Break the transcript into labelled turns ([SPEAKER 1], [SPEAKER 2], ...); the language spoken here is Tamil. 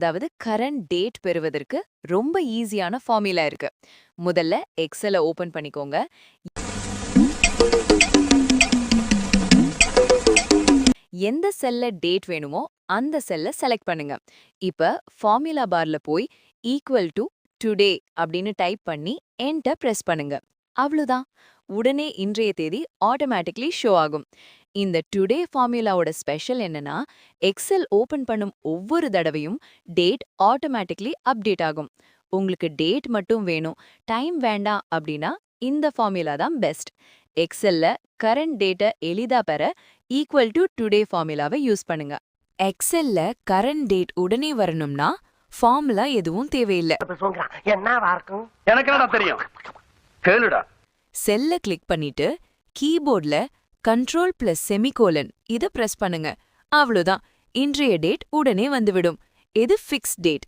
[SPEAKER 1] அதாவது கரண்ட் டேட் பெறுவதற்கு ரொம்ப ஈஸியான ஃபார்முலா இருக்கு. முதல்ல எக்ஸலை ஓபன் பண்ணிக்கோங்க. எந்த செல்ல டேட் வேணுமோ அந்த செல்ல செலக்ட் பண்ணுங்க. இப்ப ஃபார்முலா பார்ல போய் ஈக்குவல் டு டுடே அப்படின்னு டைப் பண்ணி என்டர் பிரஸ் பண்ணுங்க. அவ்வளவுதான். உடனே இன்றைய தேதி ஆட்டோமேட்டிக்லி ஷோ ஆகும். இந்த டுடே ஃபார்முலாவோட ஸ்பெஷல் என்னன்னா, எக்ஸல் ஓபன் பண்ணும் ஒவ்வொரு தடவையும் டேட் ஆட்டோமேட்டிக்லி அப்டேட் ஆகும். உங்களுக்கு டேட் மட்டும் வேணும், டைம் வேண்டாம் அப்படின்னா இந்த ஃபார்முலா தான் பெஸ்ட். எக்ஸல்ல கரண்ட் டேட்டை எளிதா பெற ஈக்குவல் டு டுடே ஃபார்முலாவை யூஸ் பண்ணுங்க. எக்ஸல்ல கரண்ட் டேட் உடனே வரணும்னா ஃபார்முலா எதுவும் தேவையில்லை.
[SPEAKER 2] எனக்கு என்னடா தெரியும், கேளுடா.
[SPEAKER 1] செல்ல கிளிக் பண்ணிட்டு கீபோர்ட்ல கண்ட்ரோல் பிளஸ் செமிகோலன் இத பிரஸ் பண்ணுங்க. அவ்வளவுதான். இன்றைய டேட் உடனே வந்துவிடும். இது ஃபிக்ஸ் டேட்.